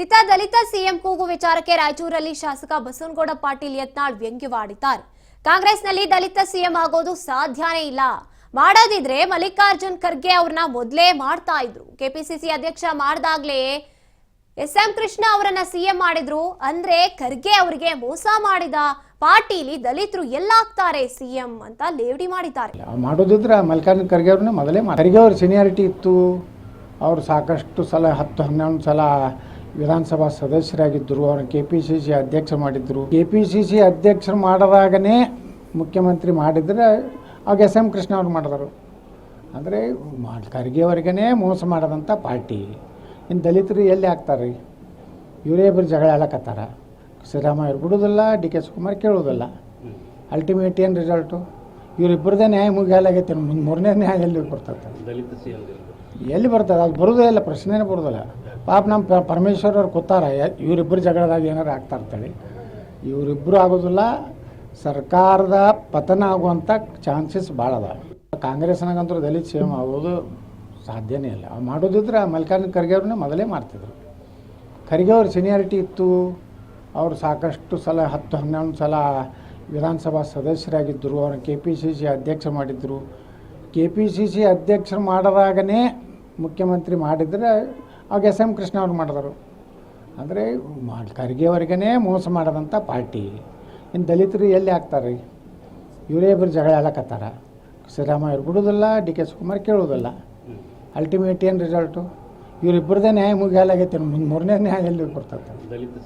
ಇತ್ತ ದಲಿತ ಸಿಎಂ ಕೂಗು ವಿಚಾರಕ್ಕೆ ರಾಯಚೂರಲ್ಲಿ ಶಾಸಕ ಬಸವನಗೌಡ ಪಾಟೀಲ್ ಯತ್ನಾಳ್ ವ್ಯಂಗ್ಯವಾಡಿದ್ದಾರೆ. ಕಾಂಗ್ರೆಸ್ನಲ್ಲಿ ದಲಿತ ಸಿಎಂ ಆಗೋದು ಸಾಧ್ಯನೇ ಇಲ್ಲ. ಮಾಡೋದಿದ್ರೆ ಮಲ್ಲಿಕಾರ್ಜುನ್ ಖರ್ಗೆ ಅವ್ರನ್ನ ಮೊದಲೇ ಮಾಡ್ತಾ ಇದ್ರು. ಕೆಪಿಸಿಸಿ ಅಧ್ಯಕ್ಷ ಮಾಡಿದಾಗ್ಲೇ ಎಸ್.ಎಂ. ಕೃಷ್ಣ ಅವರನ್ನ ಸಿಎಂ ಮಾಡಿದ್ರು. ಅಂದ್ರೆ ಖರ್ಗೆ ಅವರಿಗೆ ಮೋಸ ಮಾಡಿದ ಪಾಟೀಲ್ ದಲಿತರು ಎಲ್ಲಾಗ್ತಾರೆ ಸಿಎಂ ಅಂತ ಲೇವಡಿ ಮಾಡಿದ್ದಾರೆ. ಮಾಡೋದಿದ್ರೆ ಮಲ್ಲಿಕಾರ್ಜುನ್ ಖರ್ಗೆ ಅವ್ರನ್ನ ಮೊದಲೇ ಖರ್ಗೆ ಅವ್ರ ಸೀನಿಯಾರಿಟಿ ಇತ್ತು. ಅವರು ಸಾಕಷ್ಟು ಸಲ 10-11 ಸಲ ವಿಧಾನಸಭಾ ಸದಸ್ಯರಾಗಿದ್ದರು. ಅವ್ರನ್ನ KPCC ಅಧ್ಯಕ್ಷ ಮಾಡಿದ್ರು. KPCC ಅಧ್ಯಕ್ಷರು ಮಾಡಿದಾಗನೇ ಮುಖ್ಯಮಂತ್ರಿ ಮಾಡಿದ್ರೆ ಆಗ ಎಸ್.ಎಂ. ಕೃಷ್ಣ ಅವ್ರು ಮಾಡಿದರು. ಅಂದರೆ ಖರ್ಗೆ ಅವ್ರಿಗೇ ಮೋಸ ಮಾಡೋದಂಥ ಪಾರ್ಟಿ. ಇನ್ನು ದಲಿತರು ಎಲ್ಲಿ ಆಗ್ತಾರೆ? ಇವರೇ ಇಬ್ಬರು ಜಗಳ ಆಡಕತ್ತಾರ. ಸಿದ್ದರಾಮಯ್ಯ ಬಿಡೋದಿಲ್ಲ, DK ಶಿವಕುಮಾರ್ ಕೇಳೋದಿಲ್ಲ. ಅಲ್ಟಿಮೇಟ್ ಏನು ರಿಸಲ್ಟು? ಇವರಿಬ್ಬರದೇ ನ್ಯಾಯ ಮುಗಿಯಾಲಾಗೈತೆ. ಮೂರನೇ ನ್ಯಾಯ ಎಲ್ಲಿ ಬರ್ತದೆ? ಎಲ್ಲಿ ಬರ್ತದೆ? ಅದು ಬರೋದೇ ಇಲ್ಲ, ಪ್ರಶ್ನೆನೇ ಬರೋದಿಲ್ಲ. ಪಾಪ ನಮ್ಮ ಪರಮೇಶ್ವರ್ ಅವ್ರು ಕೂತಾರ, ಇವರಿಬ್ಬರು ಜಗಳದಾಗ ಏನಾರು ಆಗ್ತಾ ಇರ್ತಾಳೆ. ಇವರಿಬ್ಬರು ಆಗೋದಿಲ್ಲ. ಸರ್ಕಾರದ ಪತನ ಆಗುವಂಥ ಚಾನ್ಸಸ್ ಭಾಳ ಅದ. ಕಾಂಗ್ರೆಸ್ನಾಗಂತೂ ದಲಿತ ಸಿಎಂ ಆಗೋದು ಸಾಧ್ಯನೇ ಇಲ್ಲ. ಅವ್ರು ಮಾಡೋದಿದ್ರೆ ಮಲ್ಲಿಕಾರ್ಜುನ್ ಖರ್ಗೆ ಅವ್ರನ್ನ ಮೊದಲೇ ಮಾಡ್ತಿದ್ರು. ಖರ್ಗೆ ಅವ್ರ ಸೀನಿಯಾರಿಟಿ ಇತ್ತು. ಅವರು ಸಾಕಷ್ಟು ಸಲ 10-11 ಸಲ ವಿಧಾನಸಭಾ ಸದಸ್ಯರಾಗಿದ್ದರು. ಅವ್ರನ್ನ KPCC ಅಧ್ಯಕ್ಷ ಮಾಡಿದ್ರು. KPCC ಅಧ್ಯಕ್ಷರು ಮಾಡಿದಾಗನೇ ಮುಖ್ಯಮಂತ್ರಿ ಮಾಡಿದರೆ ಆಗ ಎಸ್.ಎಂ. ಕೃಷ್ಣ ಅವ್ರು ಮಾಡಿದರು. ಅಂದರೆ ಖರ್ಗೆ ಅವ್ರಿಗೇ ಮೋಸ ಮಾಡೋದಂಥ ಪಾರ್ಟಿ. ಇನ್ನು ದಲಿತರು ಎಲ್ಲಿ ಆಗ್ತಾರೆ? ಇವರೇ ಇಬ್ಬರು ಜಗಳ ಆಡಕತ್ತಾರ. ಸಿದ್ದರಾಮಯ್ಯ ಬಿಡೋದಿಲ್ಲ, DK ಶಿವಕುಮಾರ್ ಕೇಳೋದಿಲ್ಲ. ಅಲ್ಟಿಮೇಟ್ ಏನು ರಿಸಲ್ಟು? ಇವರಿಬ್ಬರದೇ ನ್ಯಾಯ ಮುಗಿಯಾಲಾಗೈತೆ. ಮೂರನೇ ನ್ಯಾಯ ಎಲ್ಲಿ ಬರ್ತದೆ?